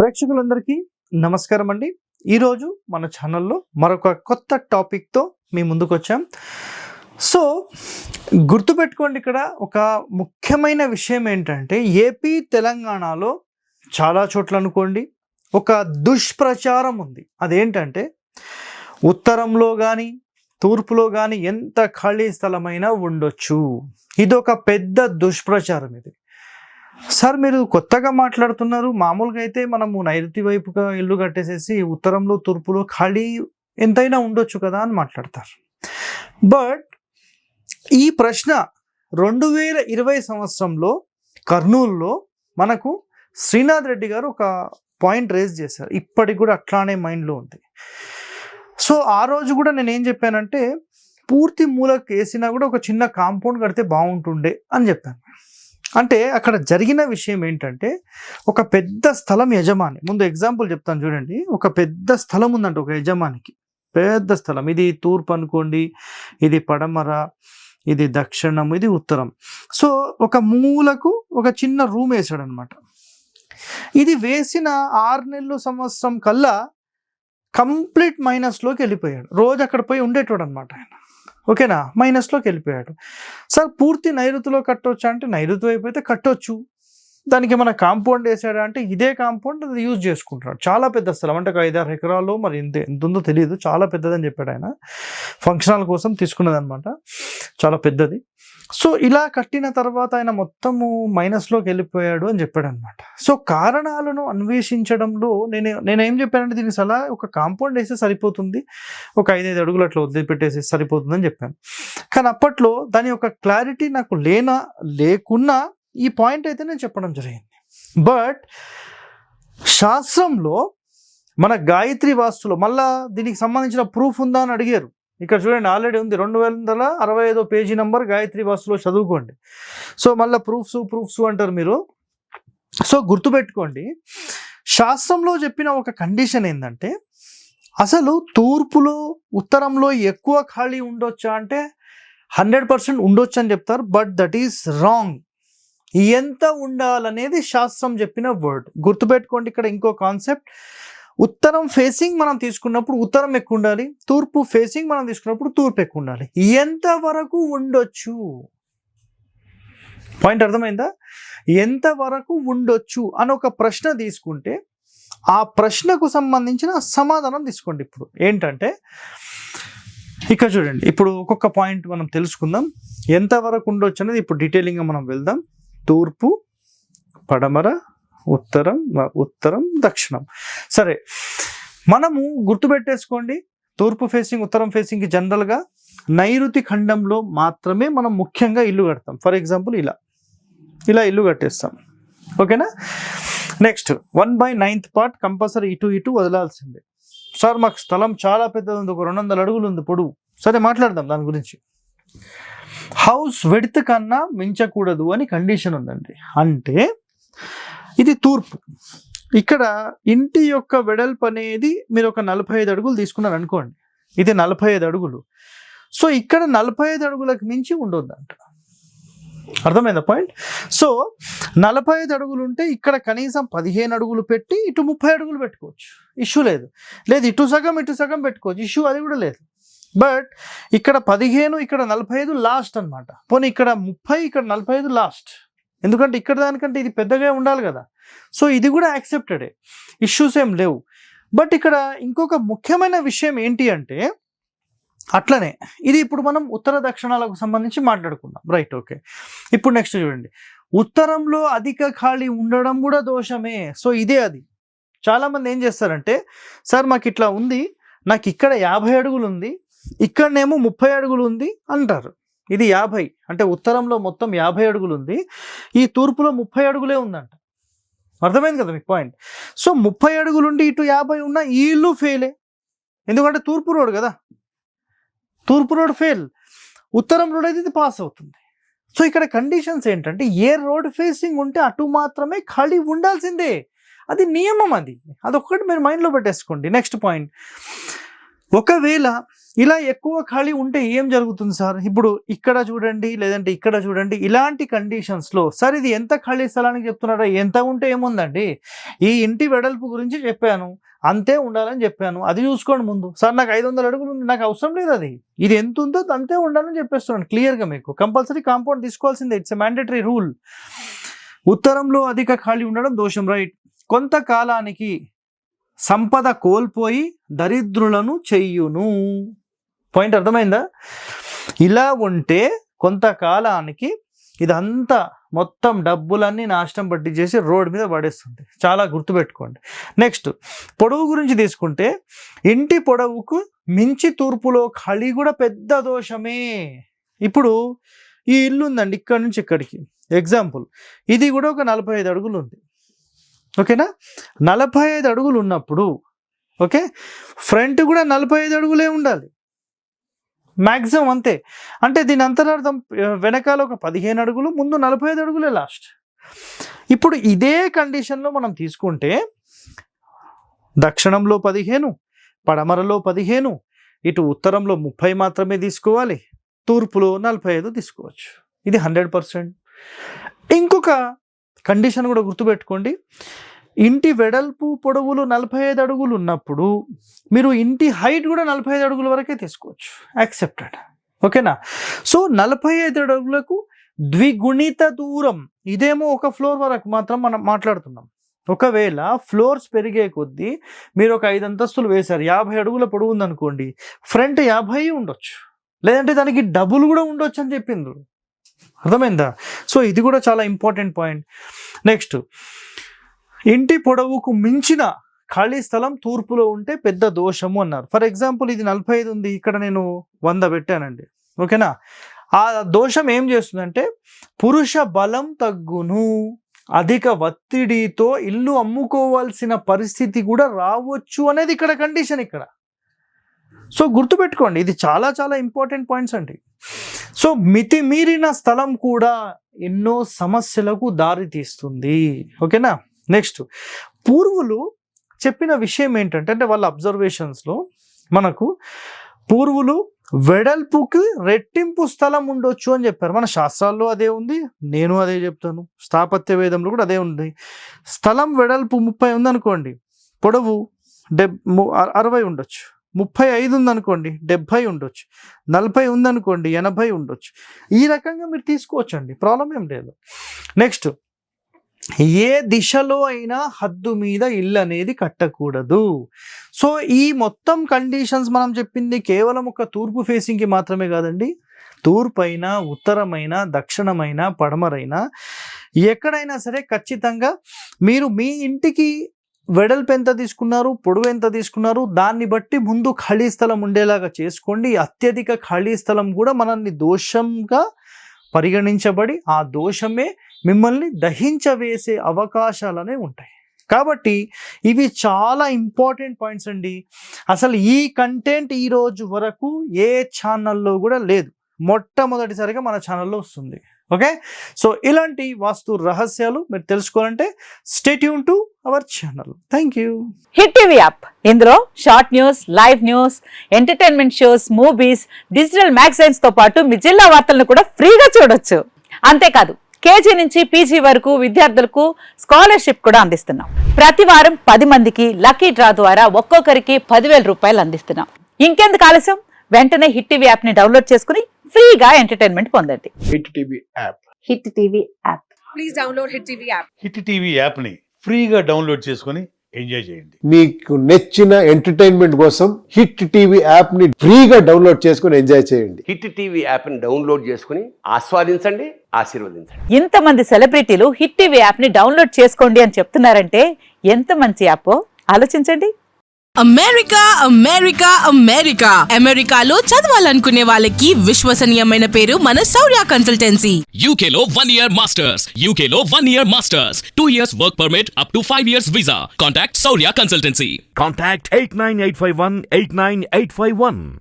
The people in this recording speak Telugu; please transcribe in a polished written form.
ప్రేక్షకులందరికీ నమస్కారం అండి. ఈరోజు మన ఛానల్లో మరొక కొత్త టాపిక్తో మీ ముందుకు వచ్చాం. సో గుర్తుపెట్టుకోండి, ఇక్కడ ఒక ముఖ్యమైన విషయం ఏంటంటే ఏపీ తెలంగాణలో చాలా చోట్ల అనుకోండి ఒక దుష్ప్రచారం ఉంది. అదేంటంటే ఉత్తరంలో కానీ తూర్పులో కానీ ఎంత ఖాళీ స్థలమైనా ఉండొచ్చు. ఇదొక పెద్ద దుష్ప్రచారం. ఇది సార్ మీరు కొత్తగా మాట్లాడుతున్నారు. మామూలుగా అయితే మనము నైరుతి వైపుగా ఇల్లు కట్టేసేసి ఉత్తరంలో తూర్పులో ఖాళీ ఎంతైనా ఉండొచ్చు కదా అని మాట్లాడతారు. బట్ ఈ ప్రశ్న 2020 సంవత్సరంలో కర్నూలులో మనకు శ్రీనాథ్ రెడ్డి గారు ఒక పాయింట్ రేజ్ చేశారు. ఇప్పటికి కూడా అట్లానే మైండ్లో ఉంది. సో ఆ రోజు కూడా నేను ఏం చెప్పానంటే పూర్తి మూలకు వేసినా కూడా ఒక చిన్న కాంపౌండ్ కడితే బాగుంటుండే అని చెప్పాను. అంటే అక్కడ జరిగిన విషయం ఏంటంటే ఒక పెద్ద స్థలం యజమాని, ముందు ఎగ్జాంపుల్ చెప్తాను చూడండి. ఒక పెద్ద స్థలం ఉందంట ఒక యజమానికి, పెద్ద స్థలం. ఇది తూర్పు అనుకోండి, ఇది పడమర, ఇది దక్షిణం, ఇది ఉత్తరం. సో ఒక మూలకు ఒక చిన్న రూమ్ వేసాడు అనమాట. ఇది వేసిన 6 నెలలు సంవత్సరం కల్లా కంప్లీట్ మైనస్లోకి వెళ్ళిపోయాడు. రోజు అక్కడ పోయి ఉండేటోడు అనమాట ఆయన. ఓకేనా, మైనస్లోకి వెళ్ళిపోయాడు. సార్ పూర్తి నైరుతిలో కట్టొచ్చా అంటే నైరుతి వైపు అయితే కట్టొచ్చు. దానికి మన కాంపౌండ్ వేసాడా అంటే ఇదే కాంపౌండ్ అది యూజ్ చేసుకుంటున్నాడు. చాలా పెద్ద స్థలం, అంటే ఒక 5-6 ఎకరాల్లో మరి ఎంత ఉందో తెలియదు, చాలా పెద్దదని చెప్పాడు ఆయన. ఫంక్షనల్ కోసం తీసుకున్నది అనమాట, చాలా పెద్దది. సో ఇలా కట్టిన తర్వాత ఆయన మొత్తము మైనస్లోకి వెళ్ళిపోయాడు అని చెప్పాడు అనమాట. సో కారణాలను అన్వేషించడంలో నేనేం చెప్పానంటే దీనికి సలహా ఒక కాంపౌండ్ వేస్తే సరిపోతుంది, ఒక 5-5 అడుగులు అట్లా వదిలిపెట్టేసి సరిపోతుంది అని చెప్పాను. కానీ అప్పట్లో దాని యొక్క క్లారిటీ నాకు లేకున్నా ఈ పాయింట్ అయితే నేను చెప్పడం జరిగింది. బట్ శాస్త్రంలో మన గాయత్రి వాస్తులో మళ్ళా దీనికి సంబంధించిన ప్రూఫ్ ఉందా అని అడిగారు. ఇక్కడ చూడండి, ఆల్రెడీ ఉంది 2065 పేజీ నంబర్ గాయత్రి వాస్తులో చదువుకోండి. సో మళ్ళీ ప్రూఫ్స్ అంటారు మీరు. సో గుర్తుపెట్టుకోండి, శాస్త్రంలో చెప్పిన ఒక కండిషన్ ఏంటంటే అసలు తూర్పులో ఉత్తరంలో ఎక్కువ ఖాళీ ఉండొచ్చా అంటే 100% ఉండొచ్చు అని చెప్తారు. But that is wrong. ఎంత ఉండాలనేది శాస్త్రం చెప్పిన వర్డ్. గుర్తుపెట్టుకోండి, ఇక్కడ ఇంకో కాన్సెప్ట్, ఉత్తరం ఫేసింగ్ మనం తీసుకున్నప్పుడు ఉత్తరం ఎక్కువ ఉండాలి, తూర్పు ఫేసింగ్ మనం తీసుకున్నప్పుడు తూర్పు ఎక్కువ ఉండాలి. ఎంత వరకు ఉండొచ్చు, పాయింట్ అర్థమైందా? ఎంత వరకు ఉండొచ్చు అని ఒక ప్రశ్న తీసుకుంటే ఆ ప్రశ్నకు సంబంధించిన సమాధానం తీసుకోండి. ఇప్పుడు ఏంటంటే ఇక్కడ చూడండి, ఇప్పుడు ఒక్కొక్క పాయింట్ మనం తెలుసుకుందాం. ఎంత వరకు ఉండొచ్చు అనేది ఇప్పుడు డీటెయిలింగ్గా మనం వెళ్దాం. తూర్పు, పడమర, ఉత్తరం, దక్షిణం. సరే, మనము గుర్తుపెట్టేసుకోండి, తూర్పు ఫేసింగ్ ఉత్తరం ఫేసింగ్కి జనరల్గా నైరుతి ఖండంలో మాత్రమే మనం ముఖ్యంగా ఇల్లు కడతాం. ఫర్ ఎగ్జాంపుల్ ఇలా ఇల్లు కట్టేస్తాం. ఓకేనా. నెక్స్ట్ 1/9 పార్ట్ కంపల్సరీ ఇటు వదలాల్సిందే. సార్ మాకు స్థలం చాలా పెద్దది ఉంది, ఒక 200 అడుగులు ఉంది పొడవు. సరే మాట్లాడదాం దాని గురించి. హౌస్ వెడ్త్ కన్నా మించకూడదు అని కండిషన్ ఉందండి. అంటే ఇది తూర్పు, ఇక్కడ ఇంటి యొక్క వెడల్పు అనేది మీరు ఒక 45 అడుగులు తీసుకున్నారు అనుకోండి, ఇది 45 అడుగులు. సో ఇక్కడ 45 అడుగులకు మించి ఉండొద్దంట. అర్థమైందా పాయింట్? సో 45 అడుగులు ఉంటే ఇక్కడ కనీసం 15 అడుగులు పెట్టి ఇటు 30 అడుగులు పెట్టుకోవచ్చు, ఇష్యూ లేదు. ఇటు సగం పెట్టుకోవచ్చు, ఇష్యూ అది కూడా లేదు. బట్ ఇక్కడ 15, ఇక్కడ 45 లాస్ట్ అనమాట. పోనీ ఇక్కడ 30, ఇక్కడ 45 లాస్ట్. ఎందుకంటే ఇక్కడ దానికంటే ఇది పెద్దగా ఉండాలి కదా. సో ఇది కూడా యాక్సెప్టెడే, ఇష్యూస్ ఏం లేవు. బట్ ఇక్కడ ఇంకొక ముఖ్యమైన విషయం ఏంటి అంటే అట్లనే ఇది ఇప్పుడు మనం ఉత్తర దక్షిణాలకు సంబంధించి మాట్లాడుకుందాం, రైట్? ఓకే. ఇప్పుడు నెక్స్ట్ చూడండి, ఉత్తరంలో అధిక ఖాళీ ఉండడం కూడా దోషమే. సో ఇదే అది. చాలామంది ఏం చేస్తారంటే సార్ మాకు ఇట్లా ఉంది, నాకు ఇక్కడ 50 అడుగులు ఉంది, ఇక్కడనేమో 30 అడుగులు ఉంది అంటారు. ఇది 50 అంటే ఉత్తరంలో మొత్తం 50 అడుగులు ఉంది, ఈ తూర్పులో 30 అడుగులే ఉందంట. అర్థమైంది కదా మీకు పాయింట్? సో 30 అడుగులు ఉండి ఇటు 50 ఉన్నా ఈ ఇల్లు ఫెయిలే. ఎందుకంటే తూర్పు రోడ్ కదా, తూర్పు రోడ్ ఫెయిల్, ఉత్తరం రోడ్ అయితే ఇది పాస్ అవుతుంది. సో ఇక్కడ కండిషన్స్ ఏంటంటే ఏ రోడ్ ఫేసింగ్ ఉంటే అటు మాత్రమే ఖాళీ ఉండాల్సిందే, అది నియమం. అదొక్కటి మీరు మైండ్లో పెట్టేసుకోండి. నెక్స్ట్ పాయింట్, ఒకవేళ ఇలా ఎక్కువ ఖాళీ ఉంటే ఏం జరుగుతుంది సార్? ఇప్పుడు ఇక్కడ చూడండి, లేదంటే ఇక్కడ చూడండి, ఇలాంటి కండిషన్స్లో సార్ ఇది ఎంత ఖాళీ స్థలానికి చెప్తున్నారా? ఎంత ఉంటే ఏముందండి, ఈ ఇంటి వెడల్పు గురించి చెప్పాను, అంతే ఉండాలని చెప్పాను, అది చూసుకోండి ముందు. సార్ నాకు 500 అడుగులు ఉంది, నాకు అవసరం లేదు, అది ఇది ఎంత ఉందో అంతే ఉండాలని చెప్పేస్తున్నాను క్లియర్గా. మీకు కంపల్సరీ కాంపౌండ్ తీసుకోవాల్సిందే, ఇట్స్ ఎ మ్యాండేటరీ రూల్. ఉత్తరంలో అధిక ఖాళీ ఉండడం దోషం, రైట్. కొంతకాలానికి సంపద కోల్పోయి దరిద్రులను చెయ్యును. పాయింట్ అర్థమైందా? ఇలా ఉంటే కొంతకాలానికి ఇదంతా మొత్తం డబ్బులన్నీ నాశనం పట్టి చేసి రోడ్ మీద పడేస్తుంది. చాలా గుర్తుపెట్టుకోండి. నెక్స్ట్ పొడవు గురించి తీసుకుంటే ఇంటి పొడవుకు మించి తూర్పులో ఖాళీ కూడా పెద్ద దోషమే. ఇప్పుడు ఈ ఇల్లు ఉందండి, ఇక్కడ నుంచి ఇక్కడికి ఎగ్జాంపుల్, ఇది కూడా ఒక 45 అడుగులు ఉంది, ఓకేనా? 45 అడుగులు ఉన్నప్పుడు ఓకే, ఫ్రంట్ కూడా 45 అడుగులే ఉండాలి మ్యాక్సిమం, అంతే. అంటే దీని అంతరార్థం వెనకాల ఒక 15 అడుగులు, ముందు 45 అడుగులే లాస్ట్. ఇప్పుడు ఇదే కండిషన్లో మనం తీసుకుంటే దక్షిణంలో 15, పడమరలో 15, ఇటు ఉత్తరంలో 30 మాత్రమే తీసుకోవాలి, తూర్పులో 45 తీసుకోవచ్చు. ఇది 100%. ఇంకొక కండిషన్ కూడా గుర్తుపెట్టుకోండి, ఇంటి వెడల్పు పొడవులు 45 అడుగులు ఉన్నప్పుడు మీరు ఇంటి హైట్ కూడా 45 అడుగుల వరకే తీసుకోవచ్చు, యాక్సెప్టెడ్, ఓకేనా? సో 45 అడుగులకు ద్విగుణిత దూరం, ఇదేమో ఒక ఫ్లోర్ వరకు మాత్రం మనం మాట్లాడుతున్నాం. ఒకవేళ ఫ్లోర్స్ పెరిగే కొద్దీ మీరు ఒక 5 అంతస్తులు వేశారు, 50 అడుగుల పొడవు ఉందనుకోండి, ఫ్రంట్ 50 ఉండొచ్చు, లేదంటే దానికి డబుల్ కూడా ఉండొచ్చు అని చెప్పింది. అర్థమైందా? సో ఇది కూడా చాలా ఇంపార్టెంట్ పాయింట్. నెక్స్ట్ ఇంటి పొడవుకు మించిన ఖాళీ స్థలం తూర్పులో ఉంటే పెద్ద దోషము అన్నారు. ఫర్ ఎగ్జాంపుల్ ఇది 45 ఉంది, ఇక్కడ నేను 100 పెట్టానండి, ఓకేనా? ఆ దోషం ఏం చేస్తుందంటే పురుష బలం తగ్గును, అధిక ఒత్తిడితో ఇల్లు అమ్ముకోవాల్సిన పరిస్థితి కూడా రావచ్చు అనేది ఇక్కడ కండిషన్ ఇక్కడ. సో గుర్తుపెట్టుకోండి, ఇది చాలా చాలా ఇంపార్టెంట్ పాయింట్స్ అండి. సో మితిమీరిన స్థలం కూడా ఎన్నో సమస్యలకు దారి తీస్తుంది, ఓకేనా? నెక్స్ట్ పూర్వులు చెప్పిన విషయం ఏంటంటే, అంటే వాళ్ళ అబ్జర్వేషన్స్లో మనకు పూర్వులు వెడల్పుకి రెట్టింపు స్థలం ఉండొచ్చు అని చెప్పారు. మన శాస్త్రాల్లో అదే ఉంది, నేను అదే చెప్తాను, స్థాపత్య వేదంలో కూడా అదే ఉంది. స్థలం వెడల్పు 30 ఉందనుకోండి, పొడవు 60 ఉండొచ్చు, 35 ఉందనుకోండి 70 ఉండొచ్చు, 40 ఉందనుకోండి 80 ఉండొచ్చు. ఈ రకంగా మీరు తీసుకోవచ్చు అండి, ప్రాబ్లం ఏం లేదు. నెక్స్ట్ ఏ దిశలో అయినా హద్దు మీద ఇల్లు అనేది కట్టకూడదు. సో ఈ మొత్తం కండిషన్స్ మనం చెప్పింది కేవలం ఒక తూర్పు ఫేసింగ్కి మాత్రమే కాదండి, తూర్పు అయినా ఉత్తరమైనా దక్షిణమైనా పడమరైనా ఎక్కడైనా సరే ఖచ్చితంగా మీరు మీ ఇంటికి వెడల్పు ఎంత తీసుకున్నారు, పొడవు ఎంత తీసుకున్నారు, దాన్ని బట్టి ముందు ఖాళీ స్థలం ఉండేలాగా చేసుకోండి. అత్యధిక ఖాళీ స్థలం కూడా మనల్ని దోషంగా పరిగణించబడి ఆ దోషమే మిమ్మల్ని దహించవేసే అవకాశాలనే ఉంటాయి. కాబట్టి ఇవి చాలా ఇంపార్టెంట్ పాయింట్స్ అండి. అసలు ఈ కంటెంట్ ఈరోజు వరకు ఏ ఛానల్లో కూడా లేదు, మొట్టమొదటిసారిగా మన ఛానల్లో వస్తుంది. ఓకే, సో ఇలాంటి వాస్తు రహస్యాలు మీరు తెలుసుకోవాలంటే stay tuned to our channel. Thank you. Hit TV app, ఇందులో short news, live news, entertainment shows, movies, digital magazines తో పాటు మీ జిల్లా వార్తలను కూడా ఫ్రీగా చూడొచ్చు. అంతేకాదు కేజీ నుంచి పీజీ వరకు విద్యార్థులకు స్కాలర్షిప్ కూడా అందిస్తున్నాం. ప్రతి వారం 10 మందికి లక్కీ డ్రా ద్వారా ఒక్కొక్కరికి 10,000 రూపాయలు అందిస్తున్నాం. ఇంకెందుకు ఆలస్యం, వెంటనే హిట్ టీవీ యాప్ ని డౌన్లోడ్ చేసుకుని ఫ్రీగా ఎంటర్టైన్మెంట్ పొందండి. Hit TV app, hit TV app, please download hit TV app. Hit TV app ని ఫ్రీగా డౌన్లోడ్ చేసుకొని ఎంజాయ్ చేయండి. మీకు నచ్చిన ఎంటర్టైన్మెంట్ కోసం హిట్ టీవీ యాప్ ని ఫ్రీగా డౌన్లోడ్ చేసుకొని ఎంజాయ్ చేయండి. హిట్ టీవీ యాప్ ని డౌన్లోడ్ చేసుకుని ఆస్వాదించండి, ఆశీర్వదించండి. ఇంతమంది సెలబ్రిటీలు హిట్ టీవీ యాప్ ని డౌన్లోడ్ చేసుకోండి అని చెప్తున్నారంటే ఎంత మంచి యాప్ ఆలోచించండి. అమెరికా అమెరికా అమెరికా అమెరికాలో చదవాలనుకునే వాళ్ళకి విశ్వసనీయమైన పేరు మన శౌర్య కన్సల్టెన్సీ. UK లో 1 year masters, UK లో 1 year masters, 2 years work permit up to 5 years visa. Contact Saurya Consultancy. Contact 89851 89851.